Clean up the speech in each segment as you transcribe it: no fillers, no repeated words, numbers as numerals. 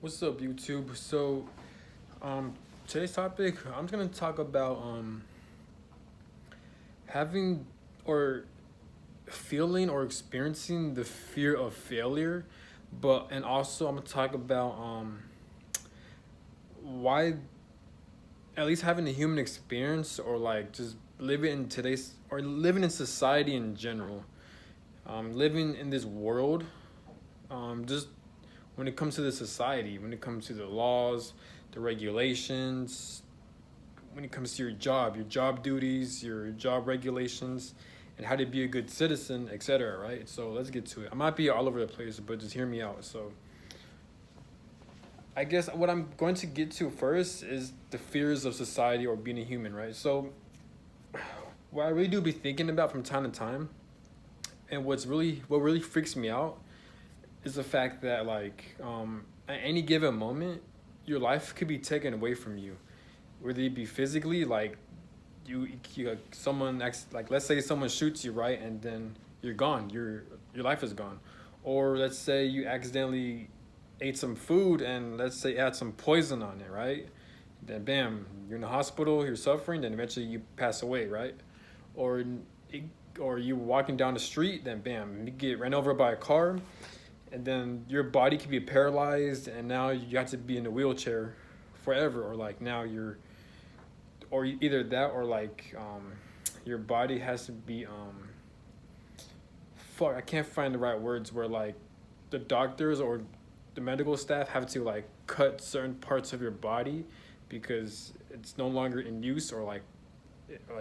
What's up, YouTube? Um, today's topic, I'm just gonna talk about having or feeling or experiencing the fear of failure, and also I'm gonna talk about why at least having a human experience or like just living in today's or living in society in general, living in this world, just when it comes to the society, when it comes to the laws, the regulations, when it comes to your job duties, your job regulations, and how to be a good citizen, etc. Right? So let's get to it. I might be all over the place, but just hear me out. So I guess what I'm going to get to first is the fears of society or being a human, right? So what I really do be thinking about from time to time, and what really freaks me out is the fact that at any given moment, your life could be taken away from you, whether it be physically, like someone like let's say someone shoots you, right, and then you're gone, your life is gone, or let's say you accidentally ate some food and let's say it had some poison on it, right, then bam, you're in the hospital, you're suffering, then eventually you pass away, right, or it, or you walking down the street, then bam, you get ran over by a car, and then your body can be paralyzed, and now you have to be in a wheelchair forever, or like now you're or either that or your body has to be fuck, I can't find the right words, where like the doctors or the medical staff have to like cut certain parts of your body because it's no longer in use, or it's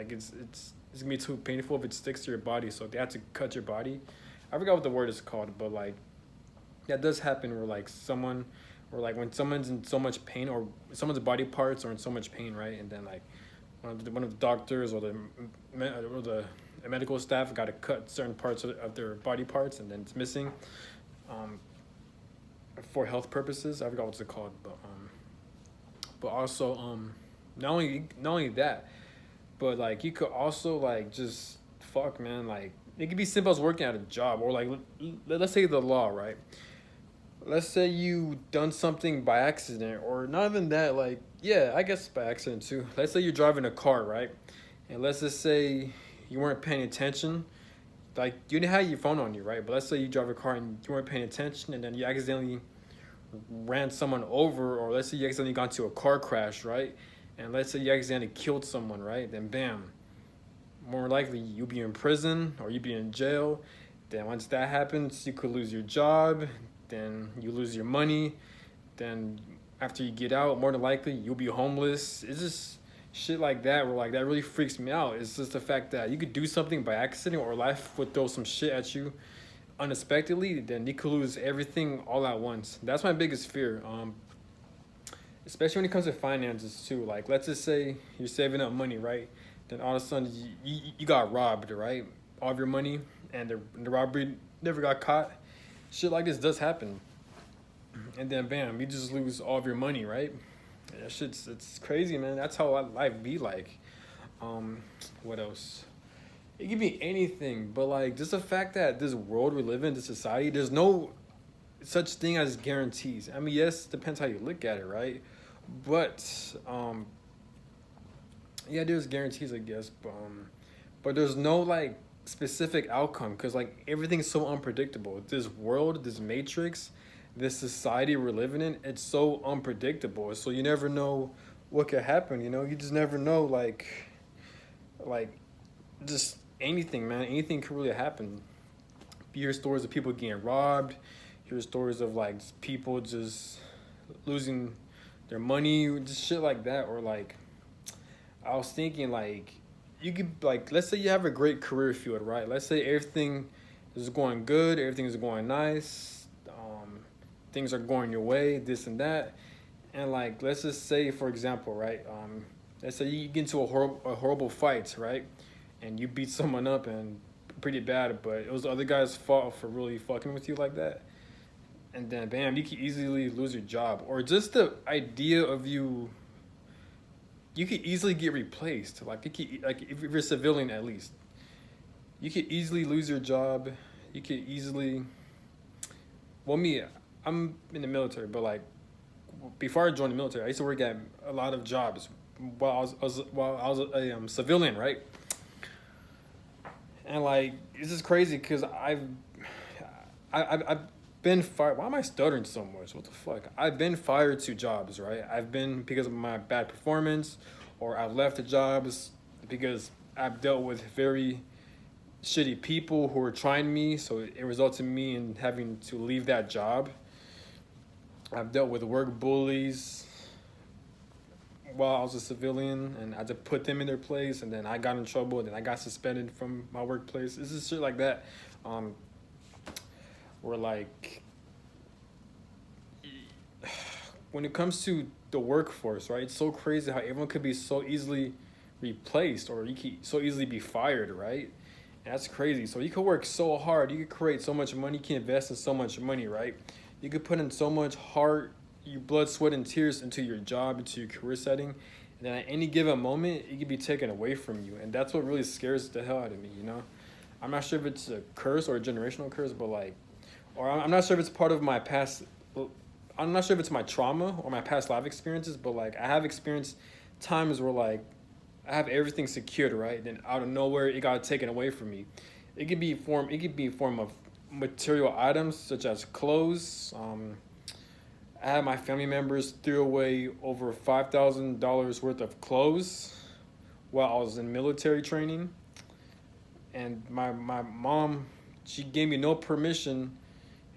gonna be too painful if it sticks to your body, so they have to cut your body. I forgot what the word is called, but like that does happen, where like someone, or like when someone's in so much pain, or someone's body parts are in so much pain, right, and then like one of the doctors or the medical staff got to cut certain parts of their body parts, and then it's missing, um, for health purposes. I forgot what's it called, but also not only that, but like you could also like just fuck, man, like it could be simple as working at a job, or like let's say the law, right, let's say you done something by accident, or not even that, like yeah, I guess by accident too. Let's say you're driving a car, right, and let's just say you weren't paying attention, like you didn't have your phone on you, right, but let's say you drive a car and you weren't paying attention, and then you accidentally ran someone over, or let's say you accidentally got into a car crash, right, and let's say you accidentally killed someone, right, then bam, more likely you'll be in prison or you'll be in jail. Then once that happens, you could lose your job, then you lose your money, then after you get out, more than likely you'll be homeless. It's just shit like that, where like that really freaks me out. It's just the fact that you could do something by accident, or life would throw some shit at you unexpectedly, then you could lose everything all at once. That's my biggest fear, especially when it comes to finances too. Like let's just say you're saving up money, right, then all of a sudden you got robbed, right, all of your money, and the robbery never got caught. Shit like this does happen, and then bam, you just lose all of your money, right. That shit's it's crazy, man. That's how life be like. um what else, it could be anything, but like just the fact that this world we live in, this society, there's no such thing as guarantees. I mean, yes, depends how you look at it, right, but yeah, there's guarantees, I guess, but there's no like specific outcome, because like everything's so unpredictable. This world, this matrix, this society we're living in, it's so unpredictable, so you never know what could happen, you just never know, like just anything, man, anything could really happen. You hear stories of people getting robbed, you hear stories of like people just losing their money, just shit like that, or like I was thinking, like you could, like let's say you have a great career field, right? Let's say everything is going good, everything is going nice, things are going your way, this and that, and like let's just say, for example, right, let's say you get into a horrible fight, right, and you beat someone up and pretty bad, but it was the other guy's fault for really fucking with you like that, and then bam, you could easily lose your job, or just the idea of you could easily get replaced. Like if you're a civilian, at least you could easily lose your job. You could easily, well, me, I'm in the military, but like before I joined the military, I used to work at a lot of jobs while I was a civilian, right? And like this is crazy because I've been fired. Why am I stuttering so much? What the fuck? I've been fired to jobs, right? I've been because of my bad performance, or I've left the jobs because I've dealt with very shitty people who were trying me. So it resulted in me in having to leave that job. I've dealt with work bullies while I was a civilian, and I had to put them in their place, and then I got in trouble, and then I got suspended from my workplace. This is shit like that. Um, where like when it comes to the workforce, right? It's so crazy how everyone could be so easily replaced, or you could so easily be fired, right? And that's crazy. So you could work so hard, you could create so much money, you can invest in so much money, right? You could put in so much heart, your blood, sweat, and tears into your job, into your career setting, and then at any given moment, it could be taken away from you, and that's what really scares the hell out of me. You know, I'm not sure if it's a curse or a generational curse, but like, or I'm not sure if it's part of my past. I'm not sure if it's my trauma or my past life experiences, but like I have experienced times where like I have everything secured, right? Then out of nowhere, it got taken away from me. It could be form. It could be a form of material items such as clothes. I had my family members threw away over $5,000 worth of clothes while I was in military training, and my mom, she gave me no permission.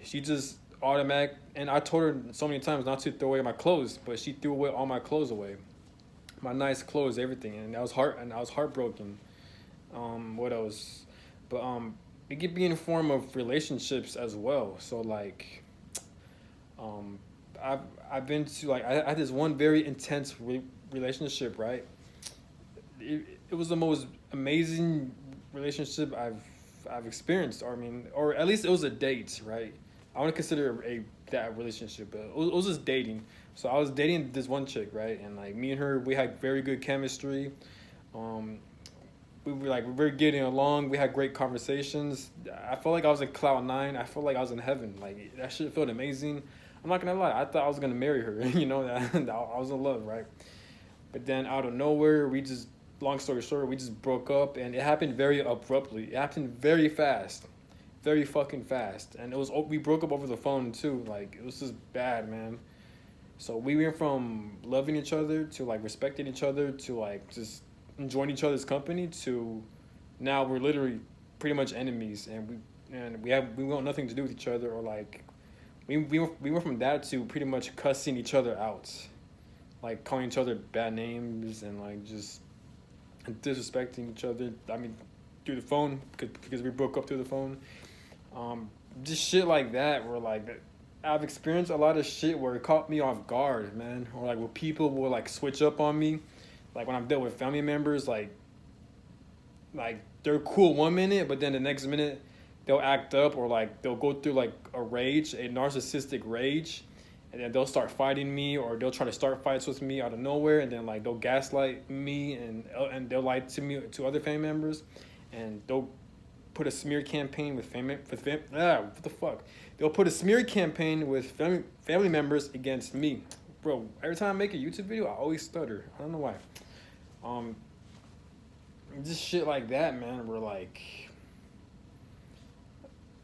She just automatic, and I told her so many times not to throw away my clothes, but she threw away all my clothes away, my nice clothes, everything, and I was heartbroken. What else? But it could be in the form of relationships as well. So like, um, I've been to like I had this one very intense relationship, right? It was the most amazing relationship I've experienced. Or I mean, or at least it was a date, right? I want to consider a that relationship, but it was just dating. So I was dating this one chick, right? And like me and her, we had very good chemistry. Um, we were like we were getting along. We had great conversations. I felt like I was in cloud nine. I felt like I was in heaven. Like that shit felt amazing. I'm not gonna lie. I thought I was gonna marry her. You know that I was in love, right? But then out of nowhere, we just long story short, we just broke up, and it happened very abruptly. It happened very fast, very fucking fast, and it was we broke up over the phone too. Like it was just bad, man. So we went from loving each other to like respecting each other to like just enjoying each other's company to now we're literally pretty much enemies, and we want nothing to do with each other, or like we went from that to pretty much cussing each other out, like calling each other bad names and like just disrespecting each other. I mean, through the phone because we broke up through the phone. Just shit like that. Where like I've experienced a lot of shit where it caught me off guard, man. Or like where people will like switch up on me, like when I'm dealt with family members, like they're cool one minute, but then the next minute they'll act up, or like they'll go through like a narcissistic rage, and then they'll start fighting me, or they'll try to start fights with me out of nowhere, and then like they'll gaslight me, and they'll lie to me to other family members, and they'll put a smear campaign what the fuck? They'll put a smear campaign with family members against me, bro. Every time I make a YouTube video, I always stutter. I don't know why. Just shit like that, man. Where like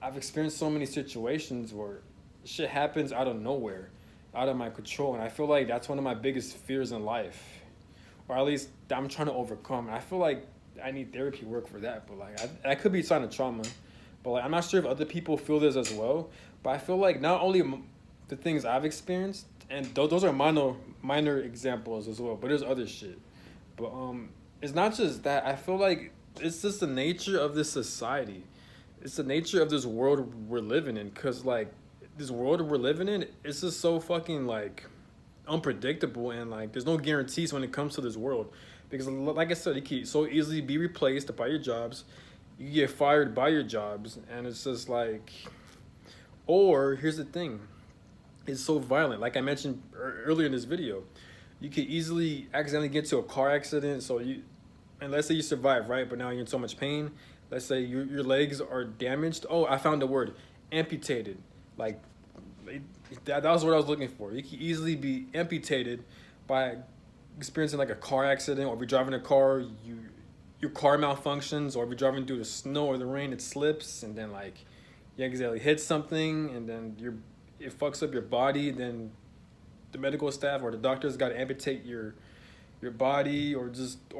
I've experienced so many situations where shit happens out of nowhere, out of my control, and I feel like that's one of my biggest fears in life, or at least that I'm trying to overcome. And I feel like I need therapy work for that, but like that could be a sign of trauma. But like I'm not sure if other people feel this as well. But I feel like not only the things I've experienced, and those are minor examples as well, but there's other shit. But it's not just that. I feel like it's just the nature of this society. It's the nature of this world we're living in. Cause like this world we're living in, it's just so fucking like unpredictable, and like there's no guarantees when it comes to this world. Because like I said, you can so easily be replaced by your jobs. You get fired by your jobs, and it's just like, or here's the thing, it's so violent. Like I mentioned earlier in this video, you could easily accidentally get into a car accident. And let's say you survive, right? But now you're in so much pain. Let's say your legs are damaged. Oh, I found the word, amputated. Like, that was what I was looking for. You can easily be amputated by experiencing like a car accident, or if you're driving a car, your car malfunctions, or if you're driving through the snow or the rain, it slips, and then like you accidentally hit something, and then it fucks up your body. Then the medical staff or the doctors got to amputate your body, or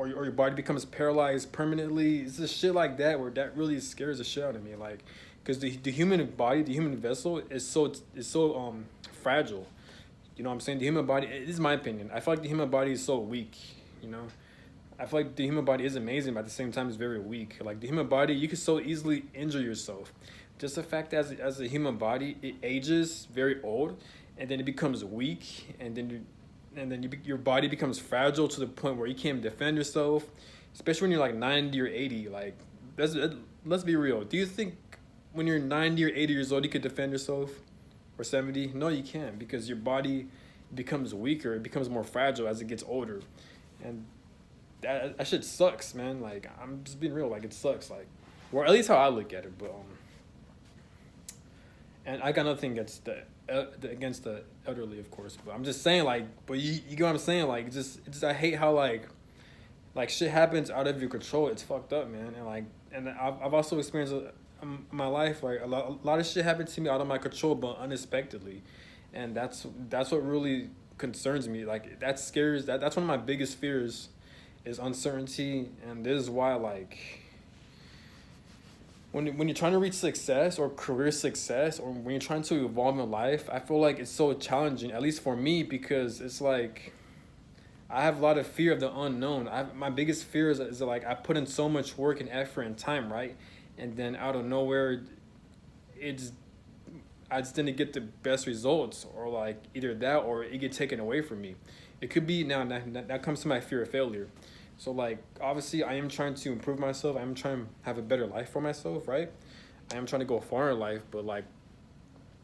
your body becomes paralyzed permanently. It's just shit like that where that really scares the shit out of me. Like, because the human body, the human vessel is so fragile. You know what I'm saying? The human body, this is my opinion. I feel like the human body is so weak, you know? I feel like the human body is amazing, but at the same time it's very weak. Like the human body, you can so easily injure yourself. Just the fact that as a human body, it ages very old, and then it becomes weak, and then your body becomes fragile to the point where you can't defend yourself, especially when you're like 90 or 80. Like, let's be real. Do you think when you're 90 or 80 years old you could defend yourself? Or 70? No, you can't, because your body becomes weaker, it becomes more fragile as it gets older. And that shit sucks, man. Like, I'm just being real, like, it sucks. Like, or at least how I look at it. But and I got nothing against the elderly, of course, but I'm just saying, like, but you get what I'm saying? Like, it's I hate how like shit happens out of your control. It's fucked up, man. And I've also experienced my life, like a lot of shit happened to me out of my control, but unexpectedly, and that's what really concerns me. Like, that scares, that's one of my biggest fears, is uncertainty. And this is why, like, when you're trying to reach success or career success, or when you're trying to evolve in life, I feel like it's so challenging, at least for me, because it's like I have a lot of fear of the unknown. My biggest fear is that, like, I put in so much work and effort and time, right? And then out of nowhere, I just didn't get the best results, or like either that or it get taken away from me. It could be now that comes to my fear of failure. So, like, obviously I am trying to improve myself. I am trying to have a better life for myself, right? I am trying to go far in life, but like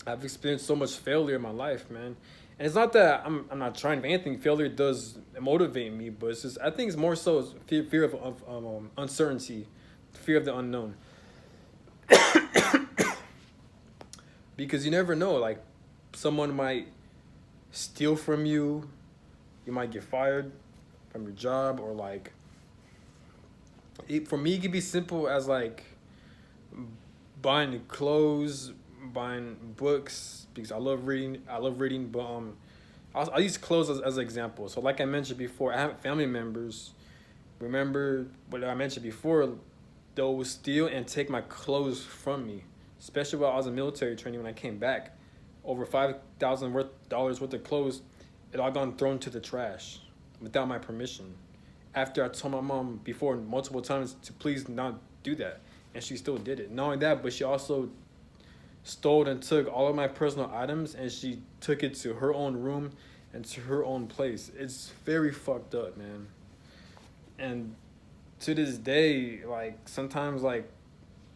I've experienced so much failure in my life, man. And it's not that I'm not trying for anything. Failure does motivate me, but it's just, I think it's more so fear of uncertainty, fear of the unknown. Because you never know, like, someone might steal from you, you might get fired from your job, or like, for me it could be simple as like buying clothes, buying books, because I love reading. But I'll use clothes as an example. So like I mentioned before, I have family members, remember what I mentioned before, they'll steal and take my clothes from me, especially while I was in military training. When I came back, over $5,000 worth of clothes, it all gone thrown to the trash without my permission, after I told my mom before multiple times to please not do that, and she still did it. Not only that, but she also stole and took all of my personal items, and she took it to her own room and to her own place. It's very fucked up, man. And to this day, like, sometimes, like,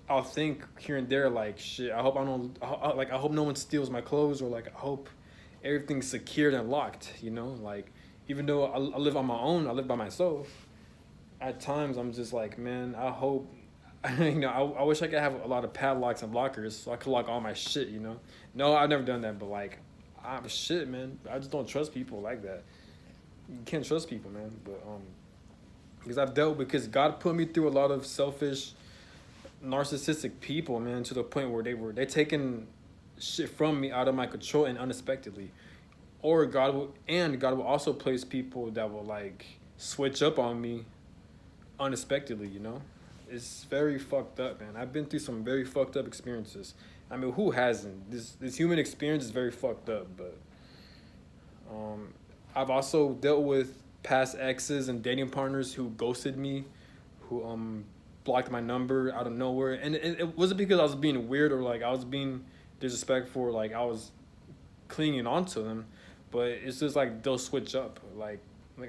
I'll think here and there, like, shit, I hope I hope no one steals my clothes, or like, I hope everything's secured and locked, you know? Like, even though I live on my own, I live by myself, at times I'm just like, man, I hope, you know, I wish I could have a lot of padlocks and lockers so I could lock all my shit, you know? No, I've never done that, but like, I'm shit, man. I just don't trust people like that. You can't trust people, man. But because God put me through a lot of selfish, narcissistic people, man, to the point where they taking shit from me out of my control and unexpectedly. Or God will also place people that will like switch up on me unexpectedly, you know? It's very fucked up, man. I've been through some very fucked up experiences. I mean, who hasn't? This human experience is very fucked up, but I've also dealt with past exes and dating partners who ghosted me, who blocked my number out of nowhere. And it wasn't because I was being weird or like I was being disrespectful, or like I was clinging on to them, but it's just like they'll switch up. Like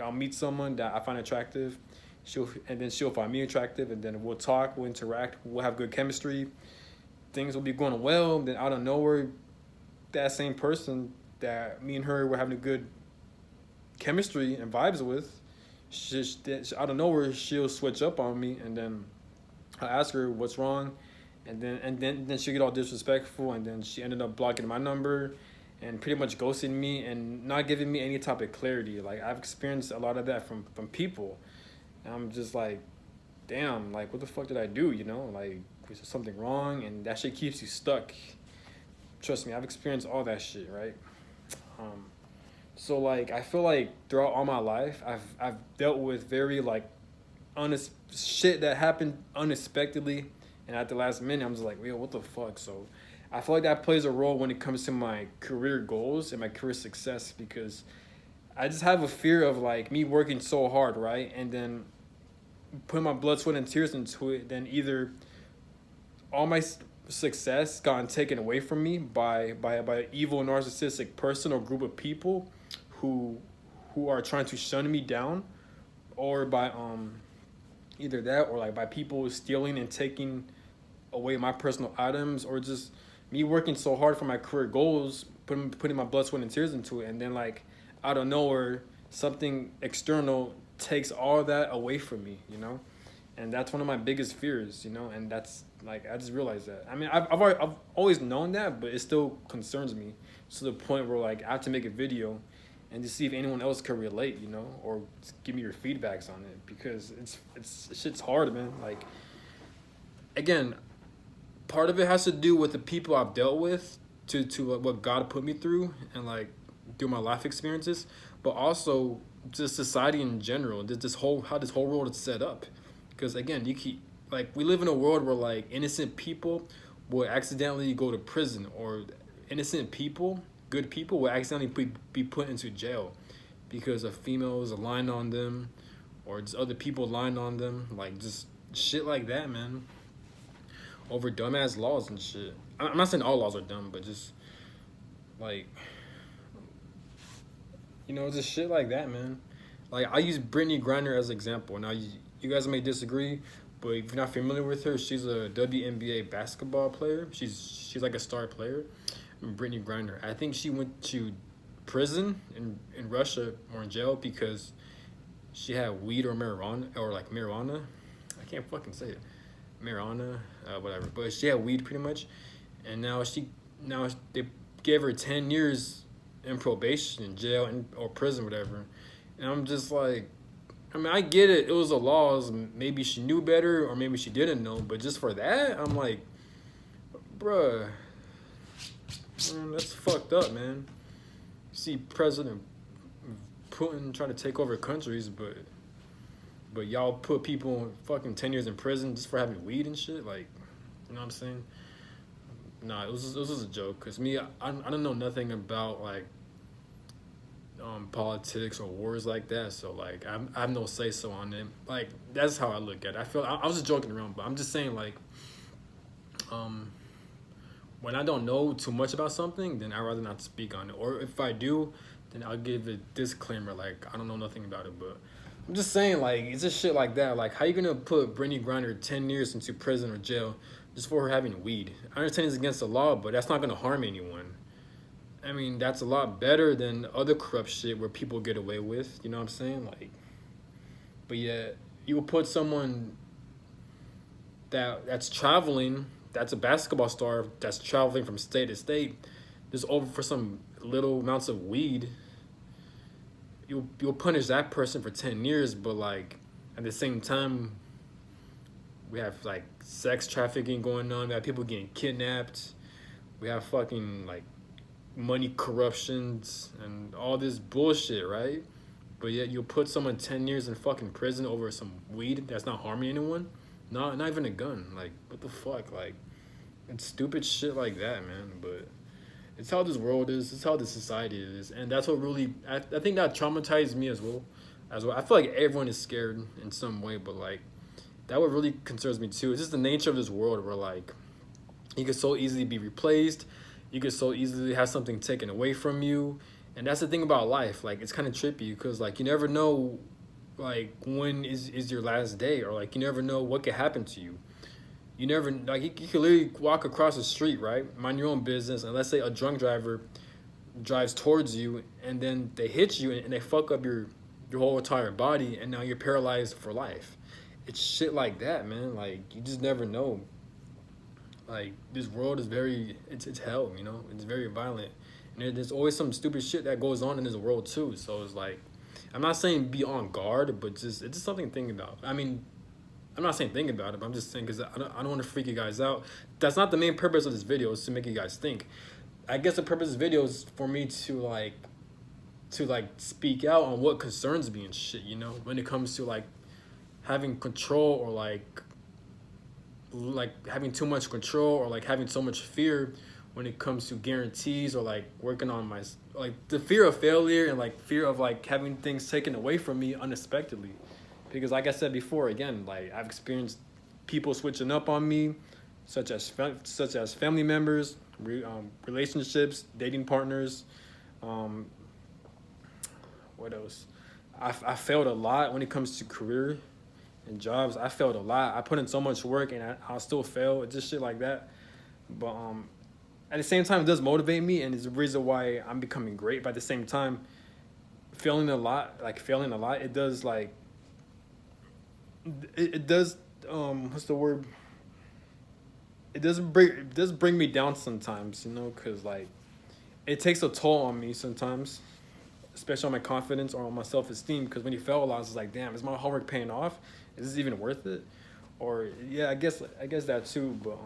I'll meet someone that I find attractive, she'll find me attractive, and then we'll talk, we'll interact, we'll have good chemistry, things will be going well. Then out of nowhere, that same person that me and her were having a good chemistry and vibes with, out of nowhere she'll switch up on me, and then I ask her what's wrong, and then she'll get all disrespectful, and then she ended up blocking my number, and pretty much ghosting me and not giving me any type of clarity. Like I've experienced a lot of that from people, and I'm just like, damn, like what the fuck did I do? You know, like was there something wrong? And that shit keeps you stuck. Trust me, I've experienced all that shit, right? Um, so like I feel like throughout all my life, I've dealt with very like shit that happened unexpectedly, and at the last minute, I'm just like, yo, what the fuck? So I feel like that plays a role when it comes to my career goals and my career success, because I just have a fear of like me working so hard, right? And then putting my blood, sweat, and tears into it, then either all my success gotten taken away from me by an evil narcissistic person or group of people who who are trying to shun me down, or by either that or like by people stealing and taking away my personal items, or just me working so hard for my career goals, putting my blood, sweat, and tears into it, and then like out of nowhere, something external takes all that away from me, you know, and that's one of my biggest fears, you know, and that's like I just realized that. I mean, I've always known that, but it still concerns me to the point where like I have to make a video and to see if anyone else can relate, you know, or give me your feedbacks on it, because it's shit's hard, man. Like again, part of it has to do with the people I've dealt with, to what God put me through, and like through my life experiences, but also just society in general, this whole how this whole world is set up. Because again, you keep like we live in a world where like innocent people will accidentally go to prison, or innocent people, good people, will accidentally be put into jail because of females lying on them, or just other people lying on them, like just shit like that, man. Over dumbass laws and shit. I'm not saying all laws are dumb, but just like, you know, just shit like that, man. Like I use Brittany Griner as an example. Now you guys may disagree, but if you're not familiar with her, she's a WNBA basketball player. She's like a star player. Brittany Griner. I think she went to prison in Russia, or in jail, because she had weed or marijuana, or like marijuana. I can't fucking say it. Marijuana, whatever. But she had weed pretty much, and now they gave her 10 years in probation, in jail, or prison, whatever. And I'm just like, I mean, I get it. It was the laws. Maybe she knew better, or maybe she didn't know. But just for that, I'm like, bruh, man, that's fucked up, man. You see President Putin trying to take over countries, but y'all put people in fucking 10 years in prison just for having weed and shit. Like, you know what I'm saying? Nah, it was a joke. Cause me, I don't know nothing about like politics or wars like that. So like I have no say so on it. Like that's how I look at it. I was just joking around, but I'm just saying like when I don't know too much about something, then I'd rather not speak on it. Or if I do, then I'll give a disclaimer like I don't know nothing about it. But I'm just saying like it's just shit like that. Like how you gonna put Brittany Griner 10 years into prison or jail just for her having weed? I understand it's against the law, but that's not gonna harm anyone. I mean, that's a lot better than other corrupt shit where people get away with. You know what I'm saying? Like, but yeah, you will put someone that's traveling, that's a basketball star, that's traveling from state to state, just over for some little amounts of weed. You'll punish that person for 10 years, but like at the same time, we have like sex trafficking going on. We have people getting kidnapped. We have fucking like money corruptions and all this bullshit, right? But yet you'll put someone 10 years in fucking prison over some weed that's not harming anyone. Not even a gun. Like what the fuck? Like it's stupid shit like that, man. But it's how this world is. It's how this society is, and that's what really I think that traumatized me as well. I feel like everyone is scared in some way, but like that what really concerns me too. It's just the nature of this world where like you could so easily be replaced. You could so easily have something taken away from you, and that's the thing about life. Like it's kind of trippy because like you never know, like when is your last day, or like you never know what could happen to you. You never like you could literally walk across the street, right? Mind your own business, and let's say a drunk driver drives towards you, and then they hit you and they fuck up your whole entire body, and now you're paralyzed for life. It's shit like that, man. Like you just never know. Like this world is it's hell, you know. It's very violent, And there's always some stupid shit that goes on in this world too. So it's like, I'm not saying be on guard, but just it's just something to think about. I mean, I'm not saying think about it, but I'm just saying because I don't want to freak you guys out. That's not the main purpose of this video. Is to make you guys think. I guess the purpose of this video is for me to like speak out on what concerns me and shit. You know, when it comes to like having control or like having too much control or like having so much fear when it comes to guarantees or like working on my like the fear of failure and like fear of like having things taken away from me unexpectedly. Because like I said before, again, like I've experienced people switching up on me, such as family members, relationships, dating partners. Um, what else? I failed a lot when it comes to career and jobs. I failed a lot. I put in so much work and I'll still fail. It's just shit like that. But at the same time, it does motivate me, and it's the reason why I'm becoming great. But at the same time, failing a lot, it does like it does what's the word? It does bring me down sometimes, you know, because like it takes a toll on me sometimes, especially on my confidence or on my self-esteem. Because when you fail a lot, it's like, damn, is my hard work paying off? Is this even worth it? Or yeah, I guess that too. But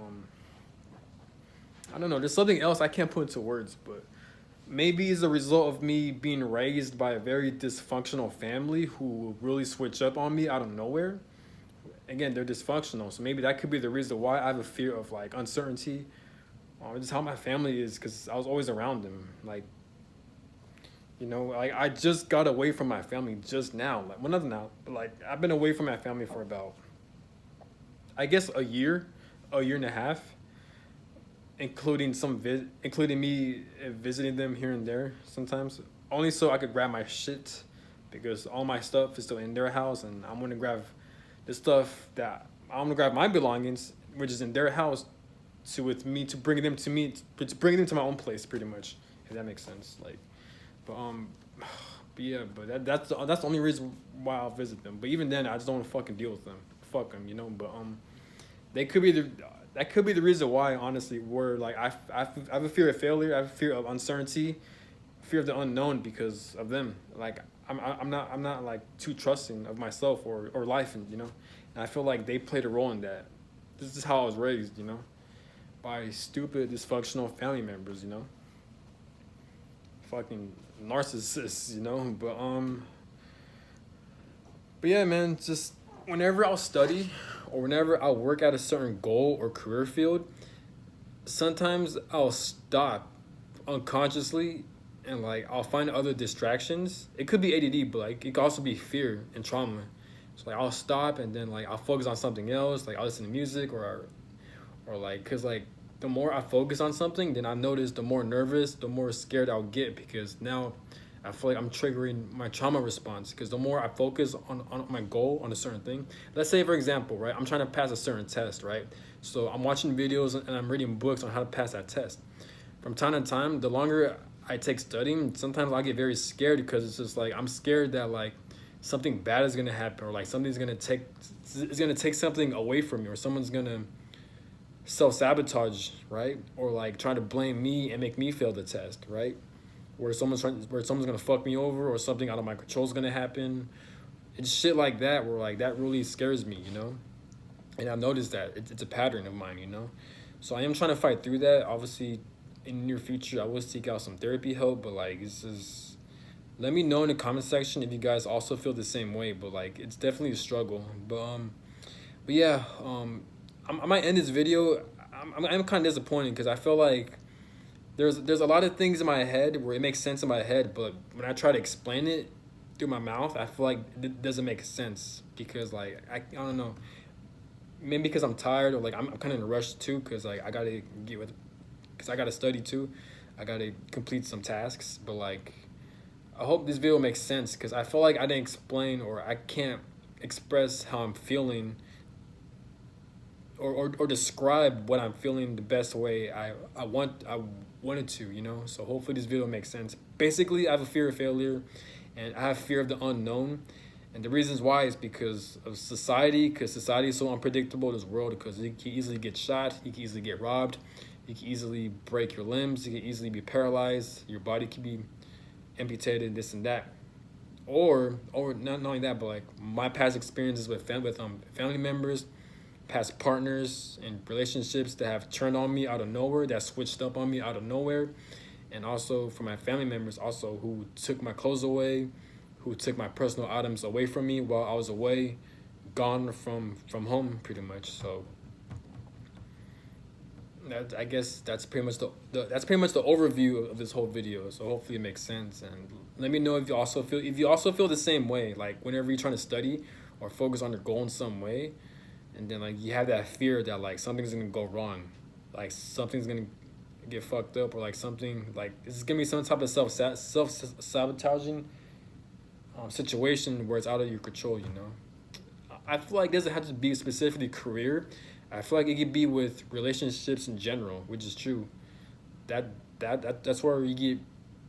I don't know. There's something else I can't put into words, but maybe it's a result of me being raised by a very dysfunctional family who really switch up on me out of nowhere. Again, they're dysfunctional, so maybe that could be the reason why I have a fear of like uncertainty. Just how my family is, because I was always around them. Like, you know, like I just got away from my family just now. Like, well, not now, but like I've been away from my family for about, I guess, a year and a half, including including me visiting them here and there sometimes, only so I could grab my shit, because all my stuff is still in their house, and I'm gonna grab the stuff that I'm gonna grab my belongings, which is in their house, to bring them to my own place, pretty much, if that makes sense. Like, but yeah, but that's the only reason why I'll visit them. But even then, I just don't want to fucking deal with them. Fuck them, you know. But they could be that could be the reason why, honestly, where like I have a fear of failure, I have a fear of uncertainty, fear of the unknown because of them. Like I'm not like too trusting of myself or life, and you know, and I feel like they played a role in that. This is how I was raised, you know, by stupid dysfunctional family members, you know, fucking narcissists, you know. But yeah, man, just whenever I'll study or whenever I'll work at a certain goal or career field, sometimes I'll stop unconsciously and like I'll find other distractions. It could be ADD, but like it could also be fear and trauma. So like I'll stop and then like I'll focus on something else. Like I'll listen to music or like, cause like the more I focus on something, then I notice the more nervous, the more scared I'll get, because now I feel like I'm triggering my trauma response. Because the more I focus on my goal, on a certain thing, let's say for example, right, I'm trying to pass a certain test, right? So I'm watching videos and I'm reading books on how to pass that test. From time to time, the longer I take studying, sometimes I get very scared, because it's just like I'm scared that like something bad is gonna happen, or like something's gonna take something away from me, or someone's gonna self-sabotage, right? Or like trying to blame me and make me fail the test, right? Where someone's gonna fuck me over, or something out of my control is gonna happen. It's shit like that where like that really scares me, you know? And I've noticed that it's a pattern of mine, you know? So I am trying to fight through that. Obviously, in the near future, I will seek out some therapy help, but like let me know in the comment section if you guys also feel the same way. But like it's definitely a struggle. But yeah, I might end this video. I'm kind of disappointed, because I feel like there's a lot of things in my head where it makes sense in my head, but when I try to explain it through my mouth, I feel like it doesn't make sense, because like I don't know, maybe because I'm tired, or like I'm kind of in a rush too, because like I gotta study too, I gotta complete some tasks. But like I hope this video makes sense, because I feel like I didn't explain, or I can't express how I'm feeling, or describe what I'm feeling the best way I wanted to, you know. So hopefully this video makes sense. Basically, I have a fear of failure, and I have fear of the unknown, and the reasons why is because of society, because society is so unpredictable in this world, because he can easily get shot, he can easily get robbed, You can easily break your limbs. You can easily be paralyzed. Your body can be amputated, this and that. Or not knowing that, but like my past experiences with family members, past partners and relationships that have turned on me out of nowhere, that switched up on me out of nowhere, and also for my family members also who took my clothes away, who took my personal items away from me while I was away, gone from home pretty much. So I guess that's pretty much the overview of this whole video. So hopefully it makes sense, and let me know if you also feel the same way. Like whenever you're trying to study or focus on your goal in some way, and then like you have that fear that like something's gonna go wrong, like something's gonna get fucked up, or like something like this is gonna be some type of self sabotaging situation where it's out of your control. I feel like it doesn't have to be specifically career. I feel like it could be with relationships in general, which is true. That's where you get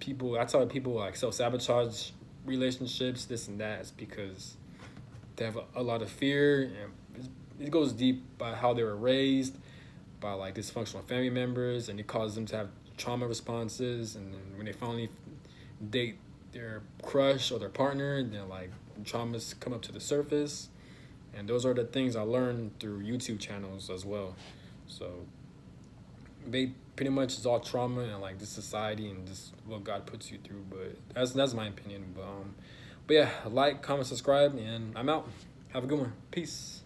people. That's how people like self sabotage relationships, this and that. It's because they have a lot of fear, and it goes deep by how they were raised, by like dysfunctional family members, and it causes them to have trauma responses. And then when they finally date their crush or their partner, then like traumas come up to the surface. And those are the things I learned through YouTube channels as well. So they pretty much is all trauma and like this society and just what God puts you through. But that's my opinion. But yeah, like, comment, subscribe, and I'm out. Have a good one. Peace.